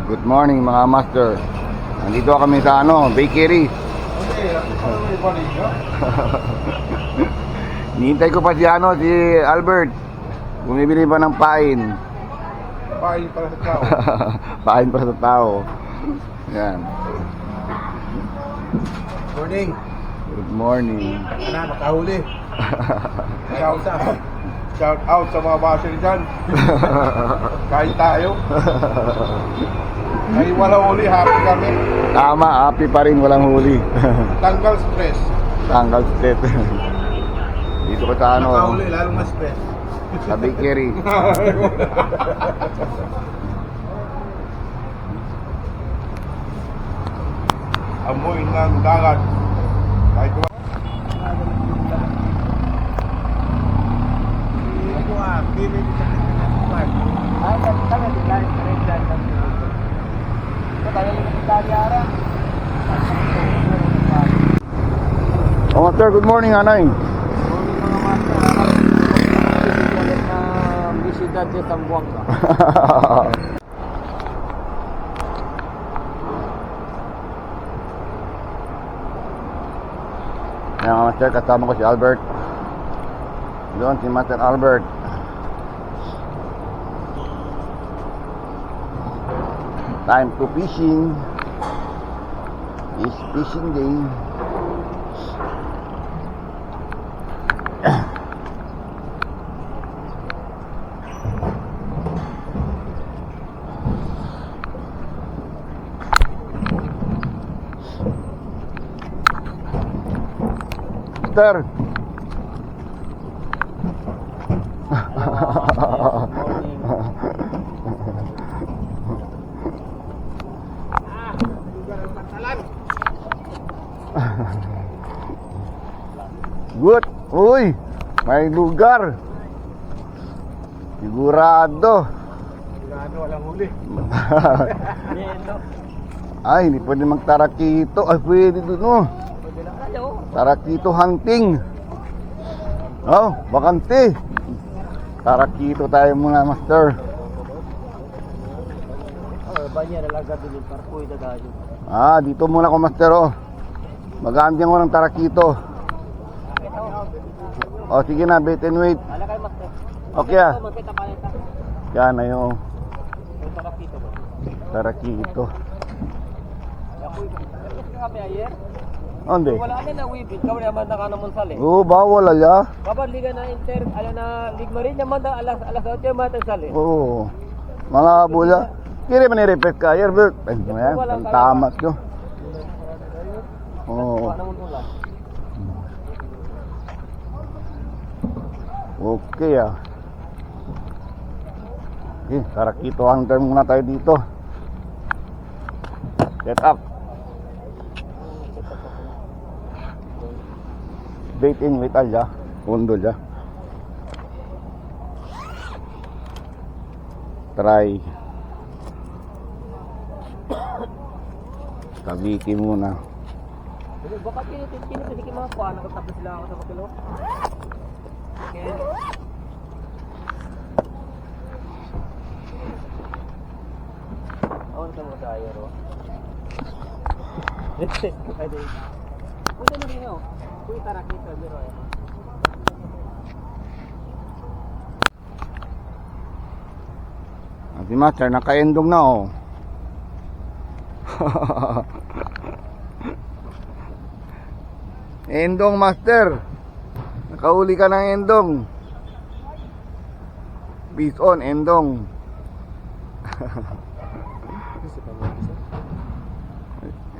Good morning mga master. Nandito kami sa bakery. Nihintay ko pa si si Albert. Bumibili pa ng pain. Pain para sa tao. Pain para sa tao. Yan. Morning. Good morning. Ano, nakahuli. Shout out sa mga basher dyan. Kain tayo. Ay walang huli, happy kami. Tama, happy pa rin, walang huli. Tanggal stress. Tanggal stress. Dito ko sa Nakahuli, lalong mas stress. sa bakery. Amoy ng dagat. Kahit ko Oh, master, good morning, anay. Bisita sa Zamboanga. Ayan mga master, kasama ko si Albert. Doon si Master Albert. Time to fishing. It's fishing day. Master. Good. Uy, may lugar. Sigurado. Sigurado walang huli. Ay, hindi pwede magtarakito. Ay, pwede doon, oh. Tarakito hunting. Oh, bakante. Tarakito tayo muna, master. Banyak dalaga dulu parkoy dadayo. Ah, dito muna ko, master, oh. Mag-aandiyan ko ng tarakito. Oh, sige na, bait and wait. Ala kay master. Okay, ah. Makita pa nita. Yan na yung Yung tarakito ba? tarakito. Ako yung kape ayer. Onde? Wala na wibit kau naman nakanamon sale. Oh, bawal ala. Kapan liga na inter ala na ligmarin naman da alas 8 matang sale. Oo. Mga bula. Kiri man i-repeat ka, Herbert. Ay, mo yan. Ang tamas ko. Oo. Namun ulan. Okay, ah. Okay, tarakito hunter muna tayo dito. Set up. Bait in with alya. Pundo dya. Try. Kabiki muna. Baka kini pwede ki mga kuha nakatapos sila ako sa bakilo. Okay. Awan sa mga tayo ro. Pwede. Pwede na rin yun. Pwede tarakito biro eh. Si Master, naka-endong na, oh. Endong, Master. Nakauli ka ng endong. Peace on, endong.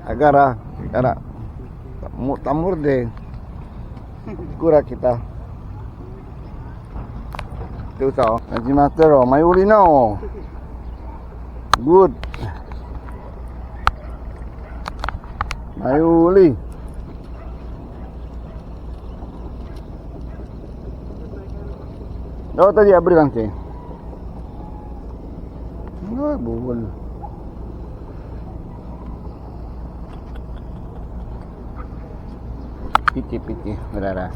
Agara, agara. Tamur deh. Kura kita. Itu sa, si Master, oh, may uli na, oh. Good. May uli. Oh, tadi abri lang siya. Ay, buwal. Piti-piti, marara.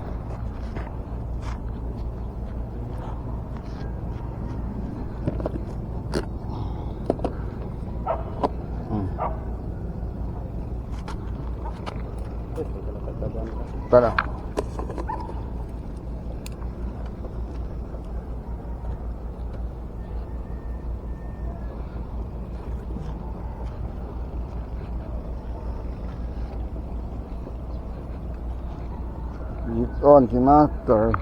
Tara. Dito on si Master.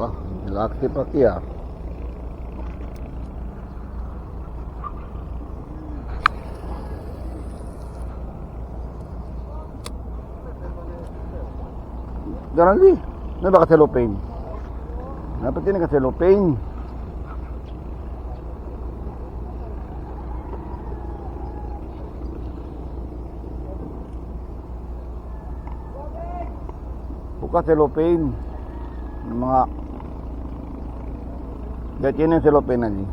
Wah, laki pa kaya. Garanti. May baka cellophane. Dapat yun ka cellophane. Buka cellophane. Mga Gaya yun yung cellophane na di.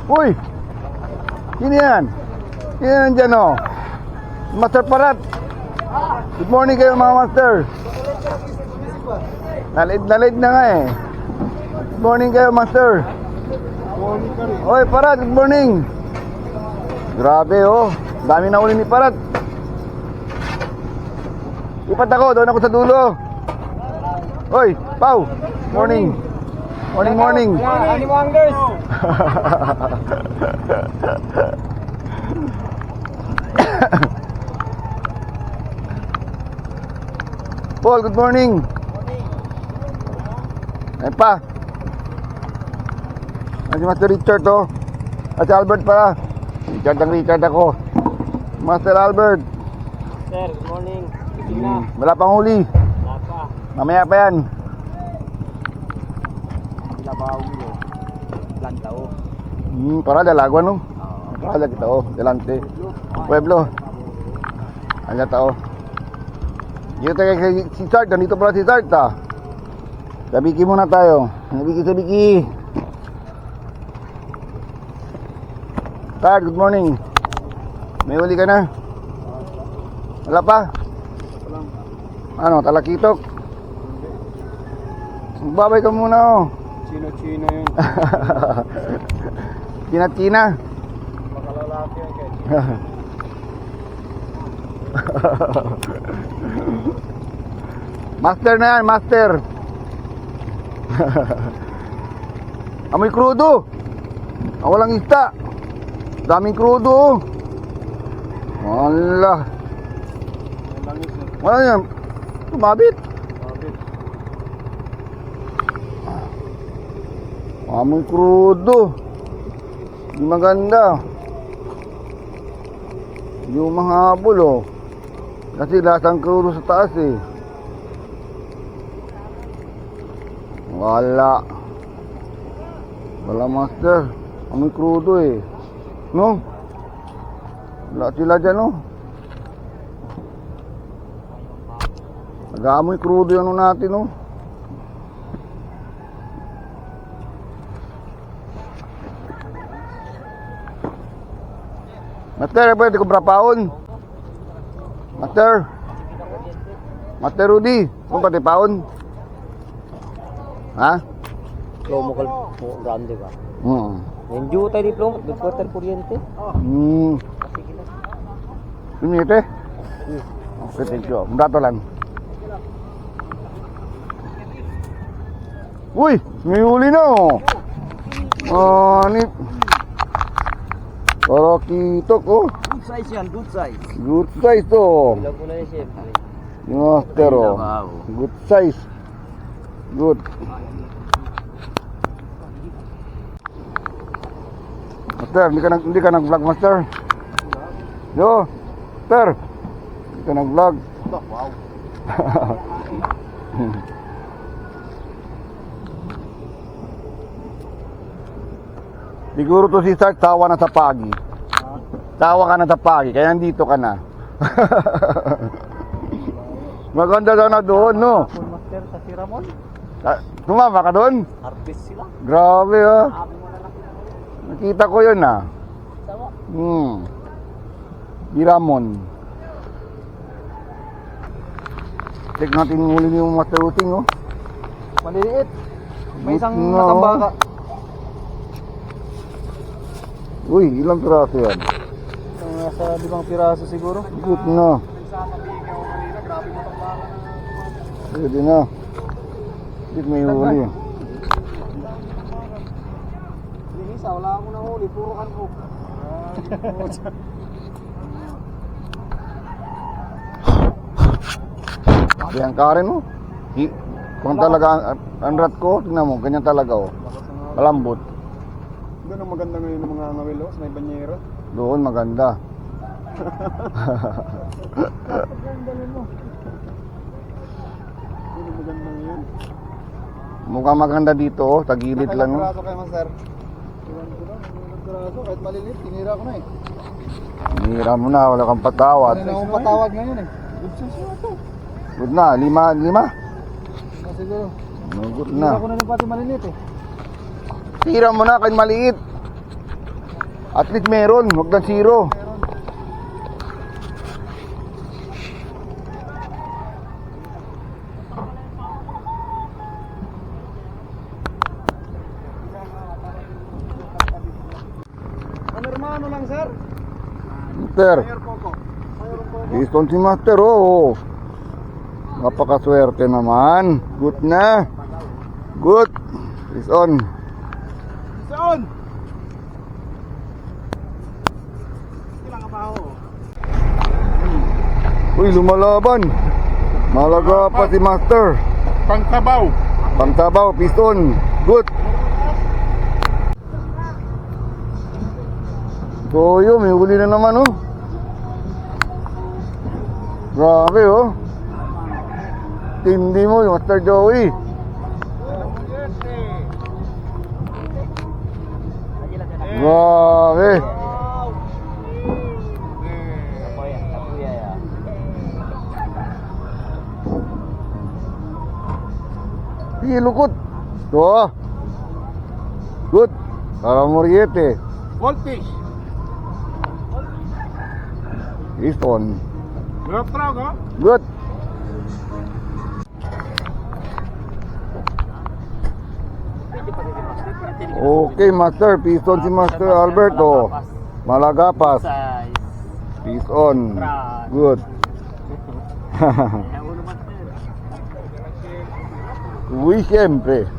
Uy! Sino yan? Sino yan dyan o? Master Parat! Good morning kayo mga master! Nalid na nga eh. Good morning kayo master! Oy Parat, good morning! Grabe oh! Dami na uli ni Parat! Ipat ako, doon ako sa dulo! Oy, Pau! Morning! Morning! Ani mo Anglers? Paul, good morning! Ayun pa! Ay, si Master Richard to. At si Albert pala. Richard ako. Master Albert. Sir, good morning. Gising na. Wala pang huli. Wala pa. Mamaya pa yan. Labaw mo. Plantao. Para dalagwa no? Para kita oh, delante. Pueblo. Anya tao. Dito tayo kay si Sart, nandito pala si Sart ah. Sabiki muna tayo. Sabiki. Sart, good morning. May huli ka na? Wala pa? Ano, talakitok? Magbabay ka muna oh. Chino yun. China. Baka lalaki yan kaya. Master na yan, master. Amoy krudo. Walang isda. Daming krudo. Wala. Wala yan. Tumabit. Amoy krudo. Di maganda. Yung mga habol oh. Kasi lasang krudo sa taas eh. Wala master. Amoy krudo eh. No? Wala sila dyan no? Nag-aamoy krudo yung ano natin no? Master, pwede ko brapaon. Master. Master Rudy. Kung pati paon. Ha? Local po, grande ba? Hmm. Yung tayo diploma, nagportal kuryente. Hmm. Lumite? Okay, thank you. Dato lang. Uy! May huli na oh. Ni... Karakitok oh. Good size yan, good size. Good size to. Ilang ko na yun, chef. Master oh. Good size. Good. Master, hindi ka nag-vlog, Master. Yo, Master. Hindi ka nag-vlog. Wow. Siguro to si Sark, tawa na sa pagi. Tawa ka na sa pagi, kaya nandito ka na. Maganda daw na doon, no? Full master sa Siramon. Tumama ka doon? Harvest sila. Grabe, ah. Sabi mo na lang. Nakita ko yun, ah. Sama. Biramon. Check natin yung huli yung master routing, oh. Maliliit. May isang Good na, natambaka. Uy, ilang piraso yan? Nasa 5 piraso siguro. Good na. Pwede na. Hindi may huli. Linisa, wala akong nahuli. Puro kanko. Yan ka rin, oh. Kung talaga ang rat ko, tingnan mo, ganyan talaga, oh. Malambot. Doon ang maganda ngayon ng mga ngawilo sa may banyero. Doon maganda. Doon ang maganda ngayon. Mukhang maganda dito, oh. Tagilid lang, oh. Piraso kayo, Master? Iwan ko lang. Ilang piraso. Kahit malilit, tinira ko na eh. Hinira mo na, wala kang patawad. Hindi na akong patawad ngayon eh. Good sense na ito. Good na, lima. Siguro. Good Tinira na. ko na rin pati malilit eh. Tira mo na, kahit maliit. At least meron, huwag lang zero. Ano hermano lang, sir? Master, Mayor Coco. Mayor Coco. piston si Master, oh. Napakaswerte naman. Good na. Good. Is on. Saan? Ilang kapaho? Uy, lumalaban. Malaga pa si Master. Pangkabaw. Pangtabaw, piston. Good. Toyo, may huli na naman, oh. Grabe, oh. Tindi mo, Master Joey. Grabe. Sige, lukot. Ito, ah. Good. Para moriete. Goldfish. Piston. Grab trog, ha? Good. Okay, Master. Piston si Master Alberto. Malagapas. Size. Piston. Good. Uy, siyempre.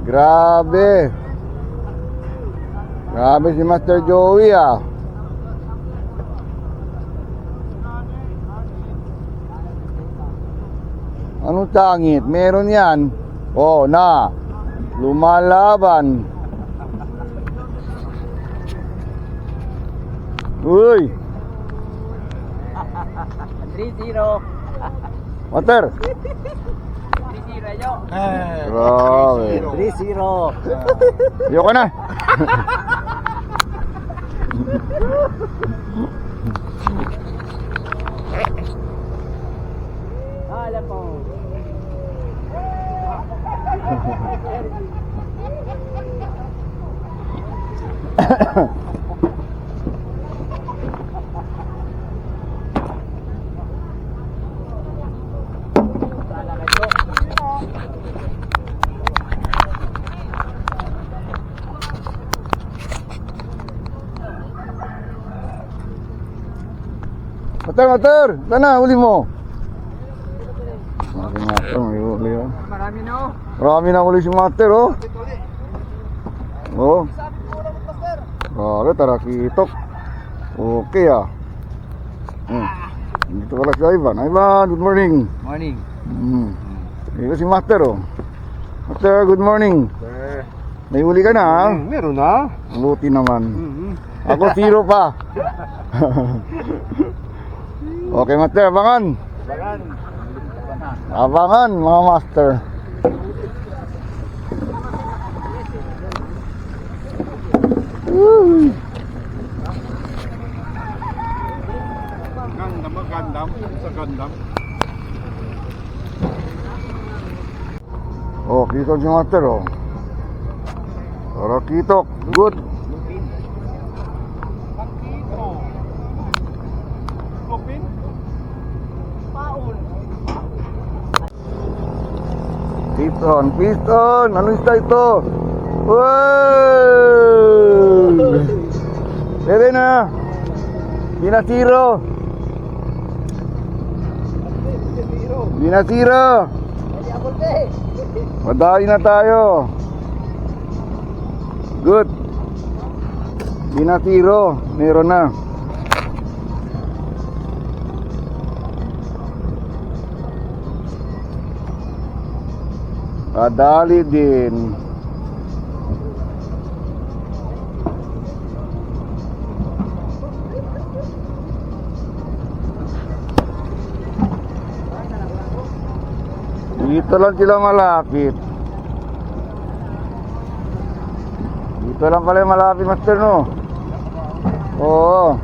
Grabe. Grabe si Master Joey, ah. Anong tangit? Meron yan. Oh, na. Lumalaban. Uy. 3-0. Master. 3-0 yo. Grabe. 3-0. Ayoko na. Mater, sana huli mo. Marami nga ito, may huli oh. Marami na oh. Marami na huli si Mater oh. Oh. Grabe, tarakitok. Okay ah. Dito pala si Ivan. Ivan, good morning. Morning. Ito si Master oh. Master, good morning. Sir. May huli ka na ha? Meron na. Buti naman. Ako zero pa. Okay, Master, abangan. Abangan, mga Master. Woo! Gandam. Sa gandam. Oh, kitok si Master oh. Tara kitok, good. Lupin. Paul. Piston, ano isda ito? Wow! Pwede na. Binasiro. Madali na tayo. Good. Binasiro, meron na. Kadali din. Dito lang sila malapit. Dito lang pala malapit, Master, no? Oo.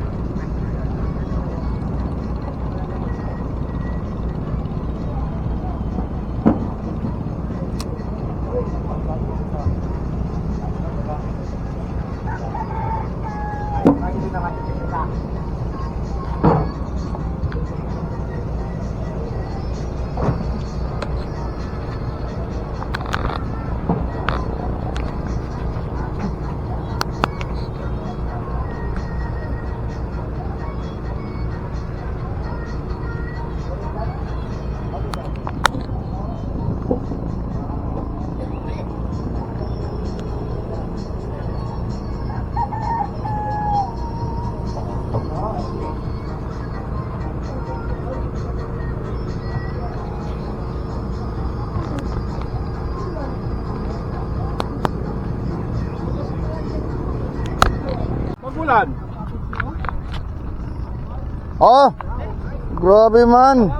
Magulan. Oh, grabe man.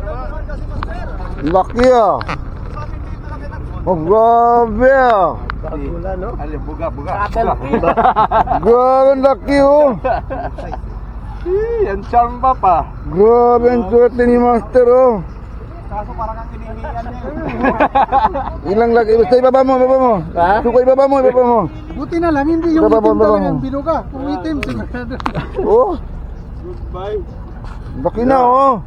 Laki ah. Oh, grabe ah. Magulan, no? Ali, buga. Grabe ang laki oh. Yan charm pa. Grabe ang swerte ni Master oh. Kaso parang ang kinihiyan niya. Ilang laki. Basta ibaba mo. Ha? Suko, ibaba mo. Buti na lang, hindi yung Baba, itim baba, talagang baba. binuga. Kung itim, sigurado. Oh, Goodbye. laki na oh.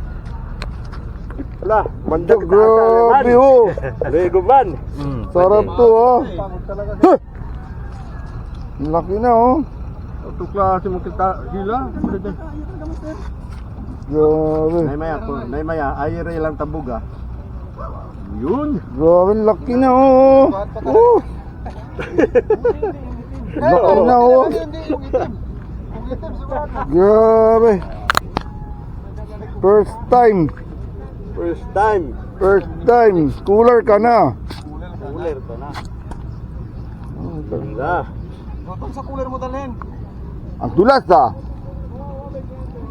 Wala, mandog Grabe oh. Lego man. Sarap to oh. Huh! Laki na oh. Ito klase mo kita hila. Grabe. Naimaya, ayere lang tabuga. Yun. Grabe, laki na oh. Oh. Laki na oh. Hindi, yung itim. Yung itim, sigurado. Grabe. First time. Cooler ka na. Cooler to na. Ganda. Botong sa cooler mo dalhin. Ang tulas ah.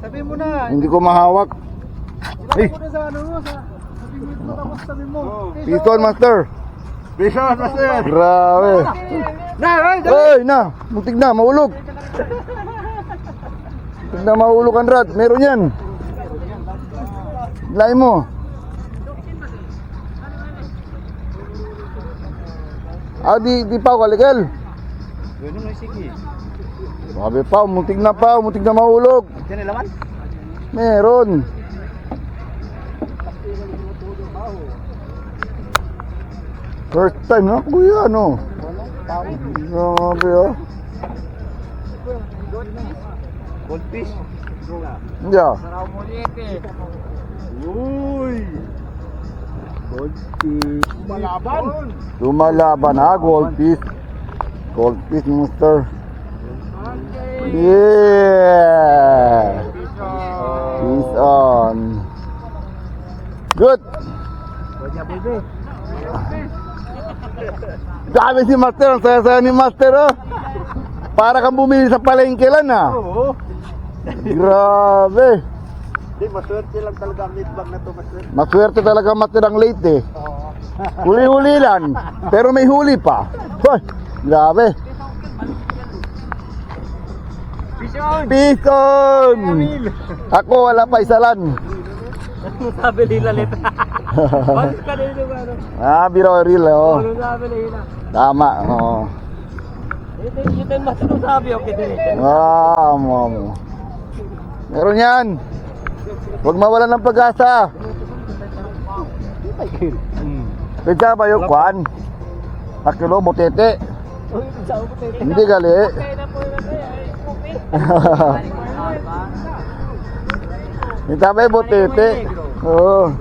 Sabihin mo na. Hindi ko mahawak. Ilagay mo na sa ano mo. Sabihin mo tapos sabihin mo. Piston, Master. Bison, master. Grabe. Ay, na. Muntik na, mahulog. Muntik na mahulog ang rad. Meron yan. Ilay mo. Di pa ako kaligal. Sabi pa, muntik na mahulog. Diyan laman? Meron. First time na kuya, no? Grabe, oh. Goldfish. Yeah. Sarap mo ulit eh. Uy! Goldfish. Malaban! Lumalaban ha, goldfish. Goldfish monster. Yeah! Peace on. Good! Kaya baby. Grabe si Master, ang saya-saya ni Master, oh. Para kang bumili sa palengke lang, ah. Oo. Grabe. Di, maswerte lang talaga ang meat bag na to, maswerte. Maswerte talaga Master ang late, eh. Huli-huli lang, pero may huli pa. Hoy, grabe. Peace on! Ako, wala pa isalan. Sabi nila ulit. Balik ka din yung ano. Biro real, oh. Ano sabi nila? Tama, oo. Ito yung mas sabi, okay din. Mo. Meron yan. Huwag mawalan ng pag-asa. Kaya ba yung kwan? Akilo, butete. Hindi gali. Hindi ba yung butete? Oo.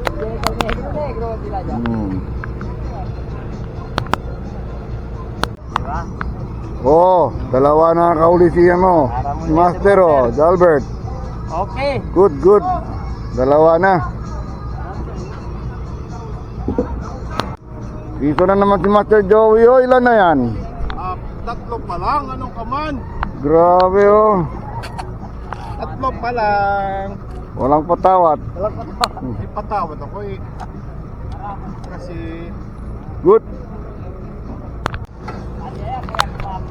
Oh, dalawa na nakahuli si ano, si Master, oh, Albert. Okay. Good. Dalawa na. Dito na naman si Master Joey, oh, ilan na yan? Tatlo pa lang, anong kaman? Grabe, oh. Tatlo pa lang. Walang patawat. May patawad ako eh. Kasi... Good.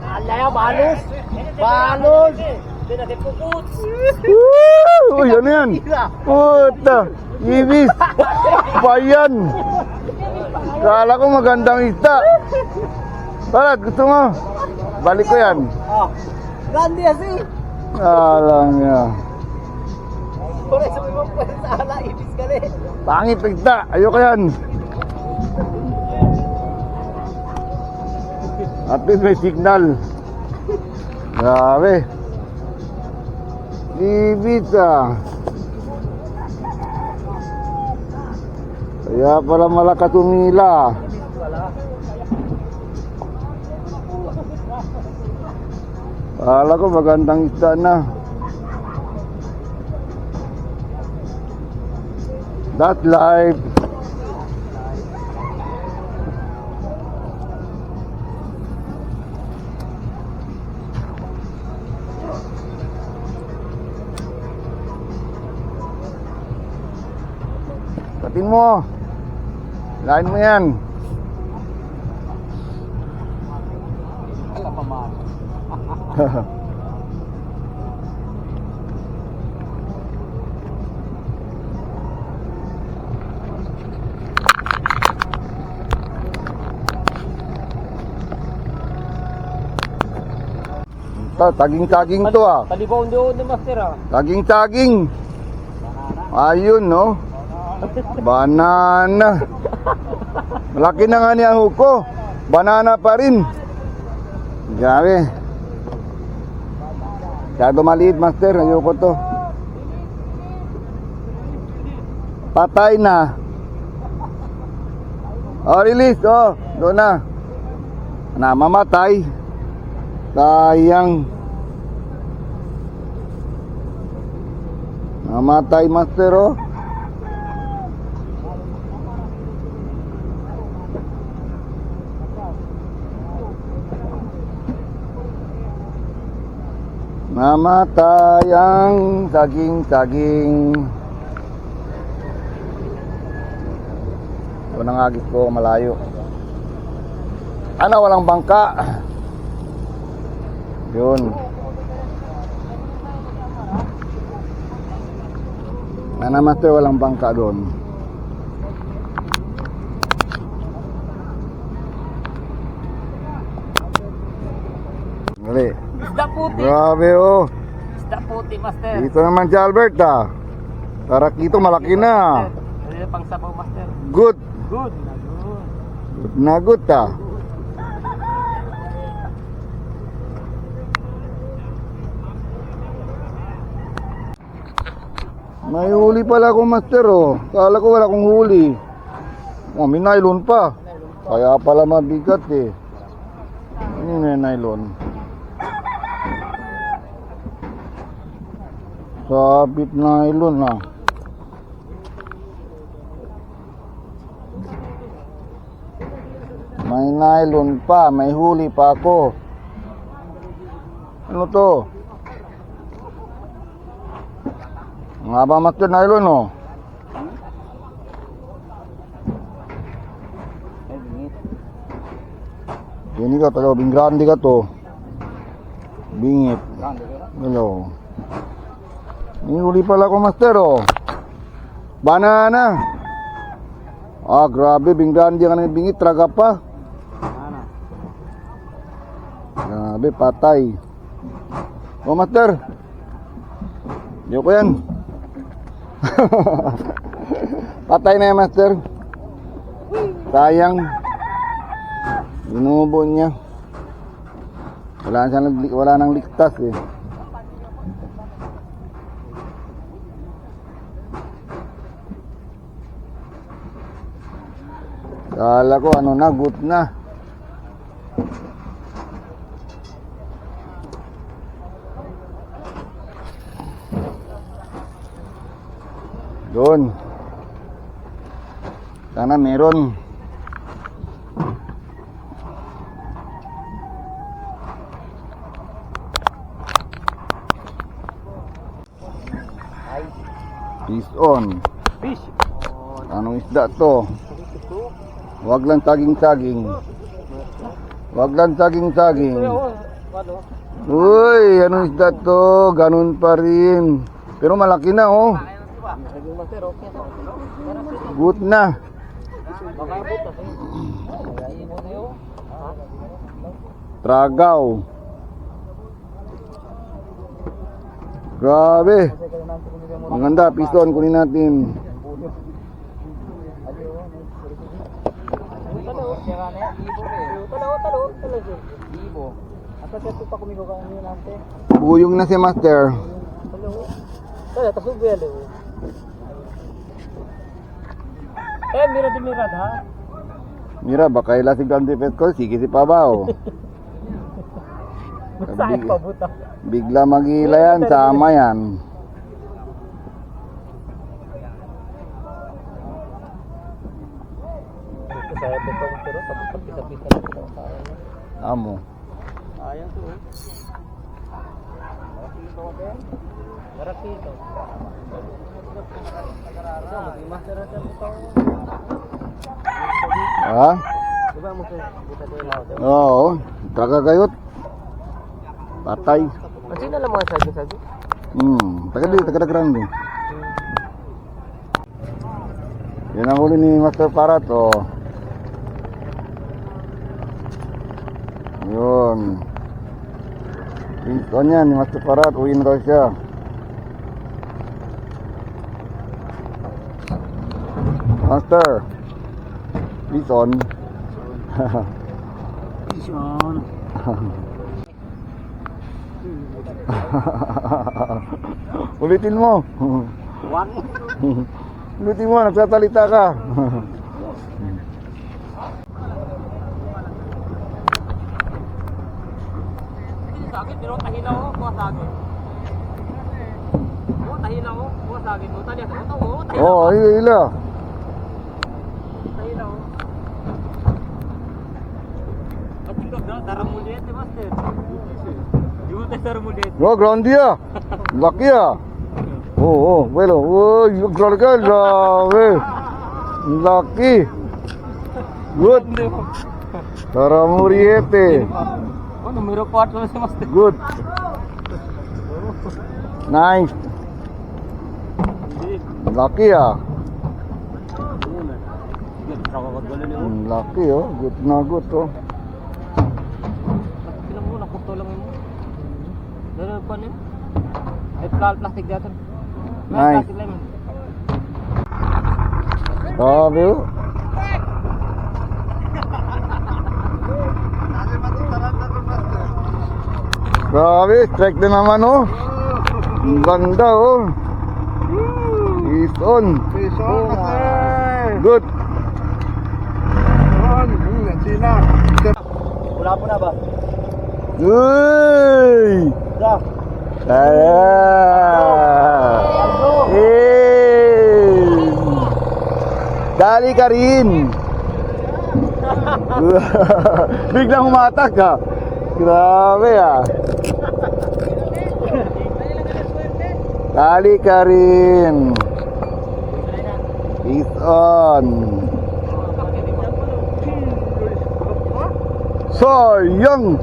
Alaya, balos. Balos. Hindi natin puput. Woo! Uy, ano yan? Puta, ibis. Bayan. Kala ko magandang isda. Balat, gusto mo? Balik ko yan. Oh. Gandhi asi. Alam niya. Kore sa mga pwede sa ala, ibis ka rin. Pangit isda. Ayoko yan. At least may signal. Grabe. Ibis, ah. Kaya pala malakas umila. Kala ko magandang isda na. That's life. Katin mo. Lain mo yan. Taging-taging to, ah. Talibong doon ni Master ah. Taging-taging. Ayun, no? Banana. Malaki na nga niya huko. Banana pa rin. Grabe. Masyado maliit, Master. Ayoko to. Patay na. Oh, release. Oh, doon na. Mamatay. Sayang. Namatay, Master, oh. Namatay ang saging-saging. Ito nang agis ko, malayo. Ano, walang bangka. Yun. Master, walang bangka doon. Gali. Isda puti. Grabe oh. Isda puti, master. Dito naman si Albert ah. Tarakito malaki na. Ano yung pang sabaw, master? Good. Good. Good na good ah. May huli pala akong master oh. Kala ko wala akong huli. Oh, may nylon pa. Kaya pala mabigat eh. Ano yung nylon? Sabit nylon ah. May nylon pa, may huli pa ako. Ano to? Ang haba master nylon oh. Ini ka tayo, bing grande ka to. Bingit. Hello. May huli pala ko master oh. Banana. Ah, grabe, bing grande ka ng bingit, traga pa. Grabe, patay. Oh, master. Diyo ko yan. Patay na yan, master. Sayang. Binubo niya. Wala nang ligtas eh. Kala ko ano na, good na. Doon. Sana meron. Fish on. Fish. Anong isda to? Wag lang saging-saging. Wag lang saging-saging. Uy, anong isda to? Ganun pa rin. Pero malaki na oh. Good na. Tragaw. Grabe. Maganda, piston kunin natin. Buyong na si master. Mira di mirad ha. Mira, baka ilasig ang dipet ko. Sige si Pabaw. Masaya pa buta. Bigla mag-ila yan, sama yan. Masaya pa pa pero pagpisa-pisa lang ito. Amo. Ayang to. Marakito. Ha? Diba mo sa buta ko yung lahat? Oo. Traga kayot. Patay. Kasi na lang mga sabi-sabi. Taga grande. Yan ang huli ni Master Parat oh. Yun. Ito niya ni Master Parat. Uwi na daw siya. Master. Bison. Bison. Ulitin mo. One. Ulitin mo, nagsasalita ka. Sakit pero tahina ko, kuha sakit. Oh, tahina ko, kuha sakit. Oh, tali ako. Oh, tahina. Oh, ila. Tahina ko. At tingnan na, darang mo diyan, master. Yung darang mo diyan. Oh, grande ah. Laki ah. Oh, bueno. Oh, grabe ka, grabe. Laki. Good. Tara Muriete. Oh, numero 4 na si master. Good. Nice. Laki ah. Laki oh. Good na good oh. Tingnan mo, nakuto lang mo. Dito pa rin. Ay, plastic dito. Nice. Plastic lang. Grabe oh. Grabe, strike din naman oh. Ang ganda oh. Is on. Piso, master. Good. Yun, sina. Wala po na ba? Uy! Da. Hey! Dali ka rin. Biglang humatak ka. Grabe ah. Dali ka rin. Is on. Sayang.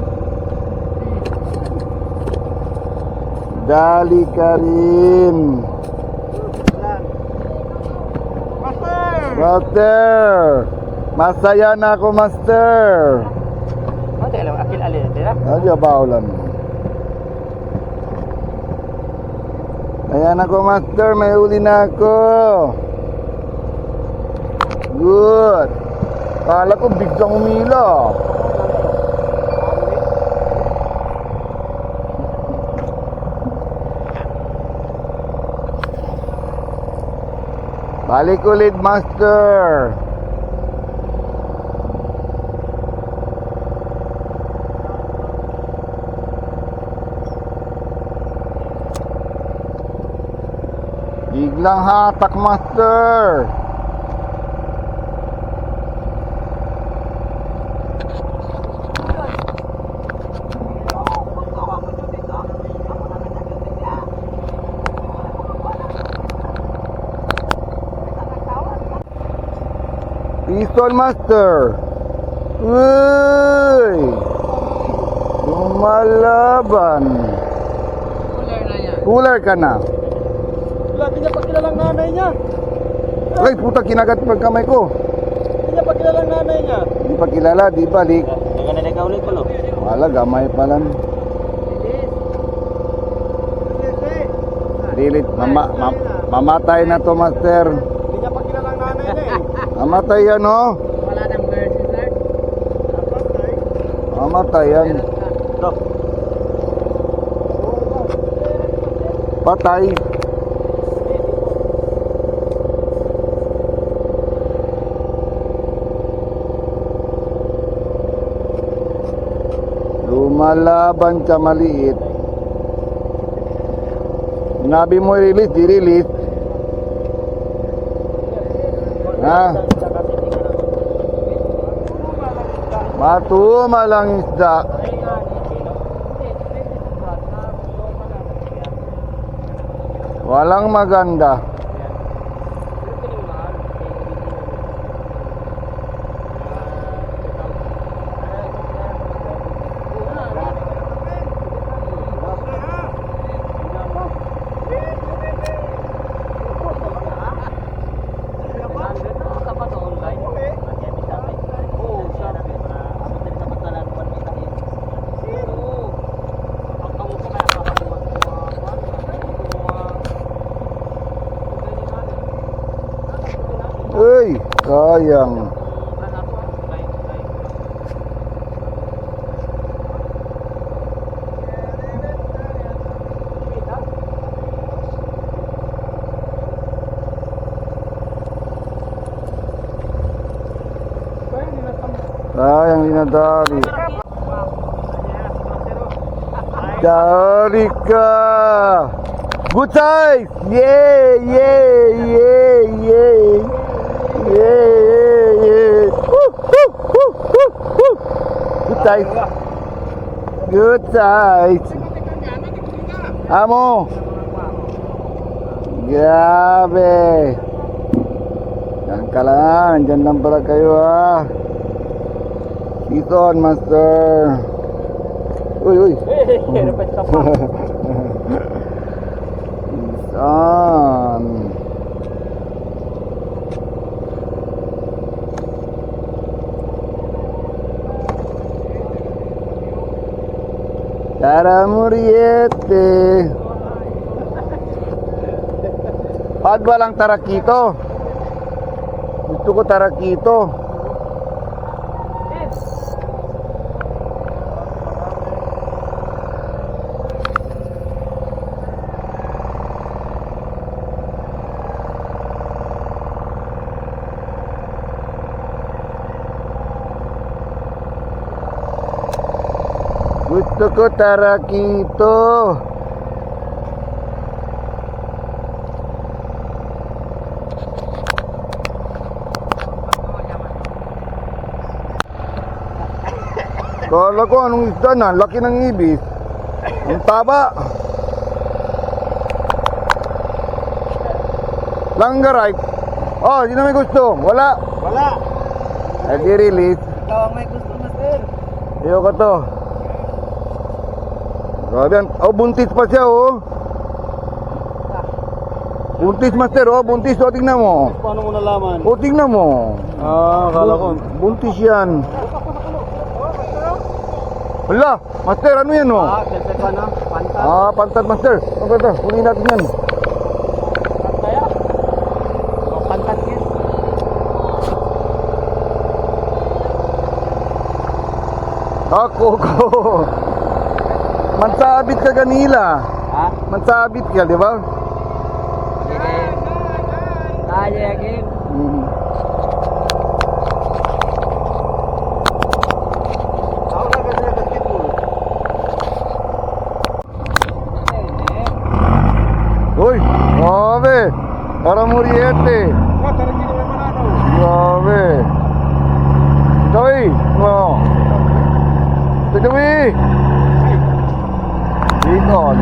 Dali ka rin. Master. Masaya na ako, master. Oh, teka lang, akil alin, tira. Ano bawlan? Ayan ako, master. May uli na ako. Good. Kala ko biglang umila. Balik ulit, master. Biglang hatak, master. Pistol, master. Uy! Lumalaban. Cooler na yan. Cooler ka na. Wala, di niya pa kilalang nanay niya. Ay, puta, kinagat pag kamay ko. Di niya pa kilalang nanay niya. Hindi pa kilala, di balik. Nagana ulit pa, lo. Wala, gamay pa lang. Dilit, mamatay na to, master. Di niya pa kilalang nanay niya eh. Mamatay yan, oh. Wala nang mercy, sir. Mamatay yan. Patay. Lumalaban ka maliit. Sinabi mo release, di-release. Ha? Matuma lang isda. Walang maganda. Uy, sayang. Sayang dinadari. Dari ka. Good size. Yay, yay, yay, yay. Yeah. Woo, woo, woo, woo, woo. Good size. Good size. Amo. Grabe. Yan ka lang. Diyan lang pala kayo ha. Dito on, master. Uy, uy. It's on. Tara Muriete. Pag walang tarakito. Gusto ko tarakito. Gusto ko tarakito. Kala ko anong isda na, laki ng ibis. Ang taba. Langgaray. Oh, di na may gusto. Wala. Wala. Nag-release. Ikaw ang may gusto, master. Ayoko to. Grabe yan. Oh, buntis pa siya, oh. Buntis, master, oh. Buntis, oh. Tingnan mo. Paano mo nalaman? Oh, tingnan mo. Kala ko. Buntis yan. Hala, master, ano yan, oh? Kaya pa na. Pantan. Pantat, master. Ang ganda, kunin natin yan. Kaya? Pantan yan. Ako ko. Mansabit ka kanila. Ha? Mansabit ka, di ba? Tayo again. Ako na kasi basketball. Uy, grabe. Para Muriete. Grabe. Toy, mo. Toy. Ikon.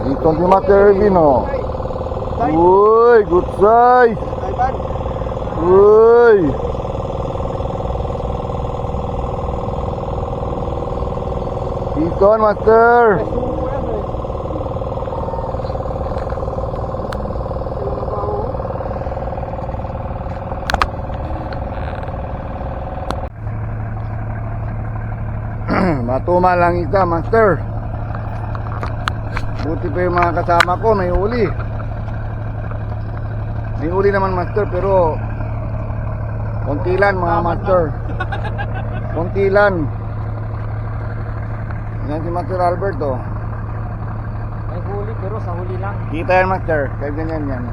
Dito si Master Vino. Uy, good size. Uy. Ikon, Master. Matuma lang isa, Master. Buti pa yung mga kasama ko, may uli. May uli naman, Master, pero konti lang, mga Master. Konti lang. Yan si Master Alberto. May huli pero sa huli lang. Kita yan, Master. Kahit ganyan yan.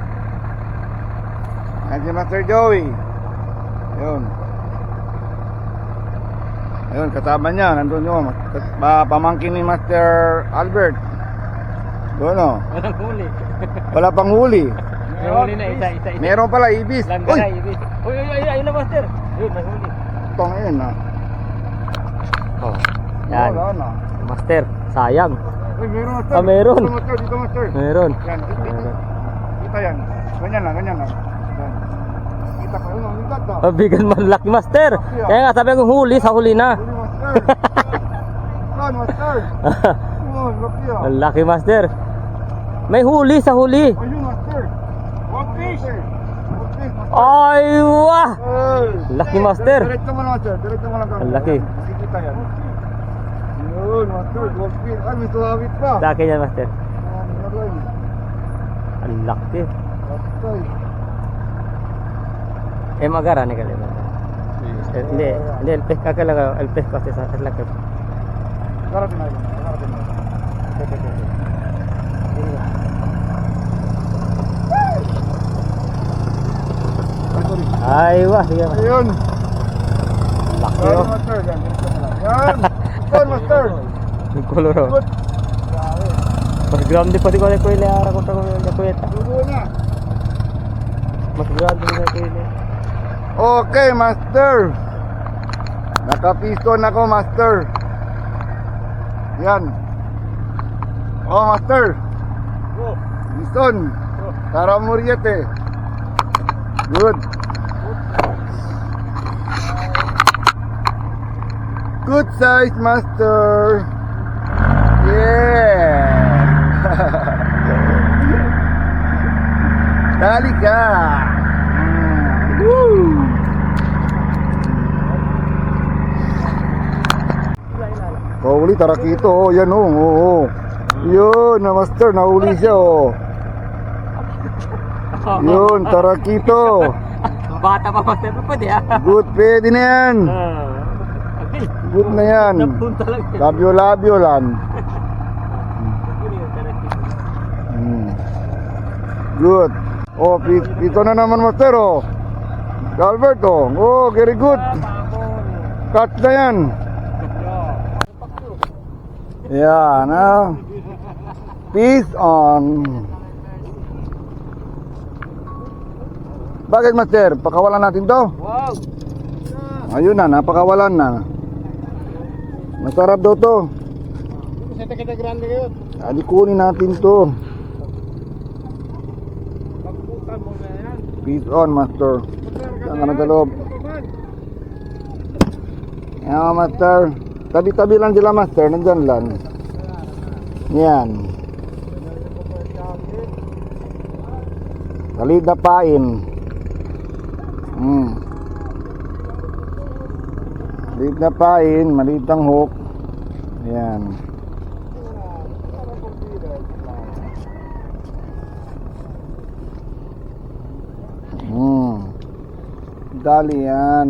Yan si Master Joey. Yun. Ayun, kasama niya, nandun yun. Pamangkin ni Master Albert. Doon, oh. Walang huli. Wala pang huli. May huli na isa. Meron pala ibis. Langgaray, Uy! ibig. Uy, ayun na, master. Ayun, may huli. Ito ngayon, ha. Oh. Yan. Wala na. Master, sayang. Uy, meron, Master. Ah, meron. Dito, Master. Dito, Master. Meron. Yan. Kita yan. Ganyan lang, ganyan lang. Yan. Kita pa yun, ang ligat, ha. Pabigan man laki, master. Kaya nga sabi ko huli, sa huli na. Huli, Master. Saan, Master? Oh, laki, ha. Ang laki, master. May huli sa huli. Ayun, Master. One fish. One fish, Master. Ay, wah! Ay. Laki, Master. Diretso mo lang, Master. Diretso mo lang. Ang laki. Makikita yan. Yun, Master. Gold fish. Ay, may sulawit pa. Sa akin yan, master. Aray. Ang laki. Patay. Magara ni kali. Hindi, el pesca ka lang, el pesca sa laki. Karatin na yun. Karatin na yun. Ay, wah, sige. Ayun. Laki, Ayun, oh. Master. Yan. Diretso mo lang. Yan. Ayun, Master. Yung color, oh. Good. Mas grande pa di ko na ko ile ara ko na ko eta. Dugo na. Mas grande na ko ile. Okay, Master. Nakapiston ako, Master. Yan. Oh, Master. Piston. Tara Muriete. Good. Good size, Master. Yeah. Dali ka. Woo. Kahuli, tarakito. Oh, yan oh. Oo. Yun, na master, nahuli siya oh. Yun, tarakito. Bata pa master pa pwede ah. Good, pwede na yan. Good na yan. Napunta lang. Labyo lang. Good. Oh, pito na naman master oh. Albert oh. Oh, very good. Cut na yan. Yan ah. Peace on. Bakit master? Pakawalan natin to? Wow. Ayun na, napakawalan na. Masarap daw to. Sa kita grande yun. Adi kunin natin to. Pagbutan mo na yan. Peace on master. Saan ka na sa loob? Yan master. Tabi-tabi lang sila master. Nandyan lang. Yan. Kalit na pain. Maliit na pain, maliit ang hook. Ayan. Dali yan.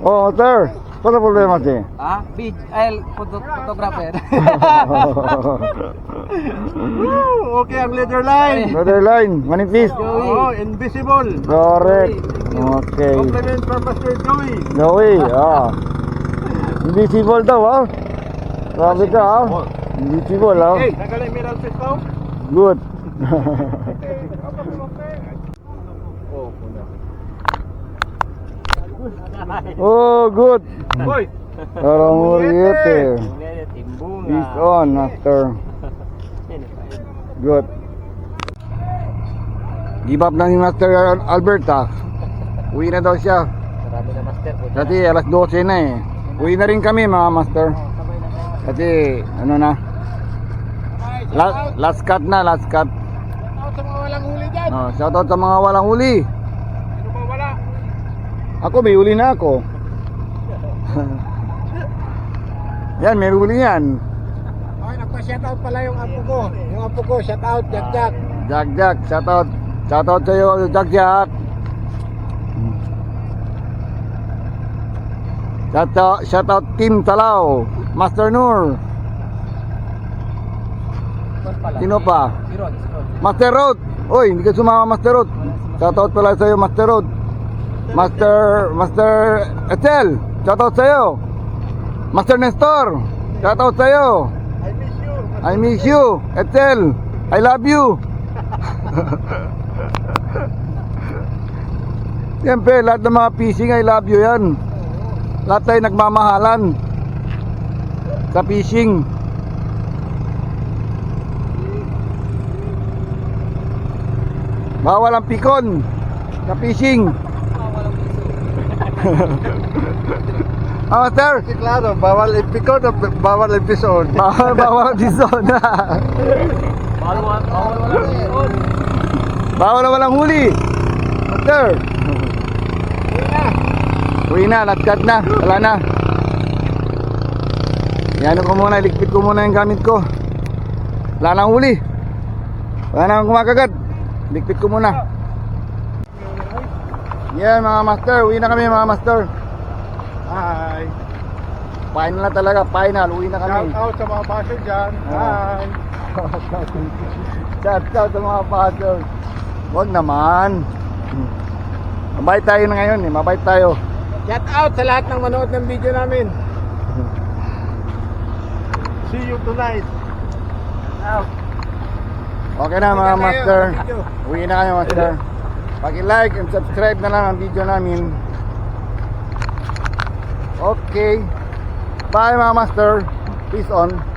Oh, sir. Ano problema si? Ah, photographer. Okay ang leader line. Brother line, manipis. Oh, invisible. Correct. Okay. Compliment from Master Joey. Joey, ah. Invisible daw, ah. Grabe ka, ah. Invisible, ah. Hey, nagaling mineral fish daw. Good. Oh, good. Hoy, Parang ulit eh. Timbunga. Peace on, master. Good. Give up na ni Master Albert, ah. Uwi na daw siya. Marami na master po. Dati alas 12 na eh. Uwi na rin kami mga master. Kasi ano na. Last cut na, last cut. Sa mga walang huli dyan. Oh, shoutout sa mga walang huli. ano ba wala? Ako may huli na ako. Yan, may huli yan. Okay, nagpa-shoutout pala yung apo ko. Yung apo ko, shoutout, Jack. Jack, shoutout. Shoutout sa iyo, Jack. Shoutout Team Talao, Master Nur. Sino pa? Master Road. Oy, hindi ka sumama Master Road. Shoutout pala sa iyo Master Road. Master Etel, shoutout sa iyo. Master Nestor, shoutout sa iyo. I miss you, Etel. I love you. Siyempre, lahat ng mga fishing, I love you yan. Lahat tayo nagmamahalan sa fishing. Bawal ang pikon sa fishing. Master, Claro, bawal ipikon o bawal episode. bawal ang dison. Bawal na walang huli. Master, uwi na, nagkat na, wala na. Yan ko muna, iligpit ko muna yung gamit ko. Wala nang huli. Wala nang kumakagat. Iligpit ko muna. Yan mga master, uwi na kami mga master. Hi. Final na talaga, final, uwi na kami. Shout out sa mga basher dyan. Hi. Shout out sa mga pastor. Huwag naman. Mabait tayo na ngayon eh, mabait tayo. Shout out sa lahat ng manood ng video namin. See you tonight. Out. Okay na mga master. Uwi na kayo master. Paki-like and subscribe na lang ang video namin. Okay. Bye mga master. Peace on.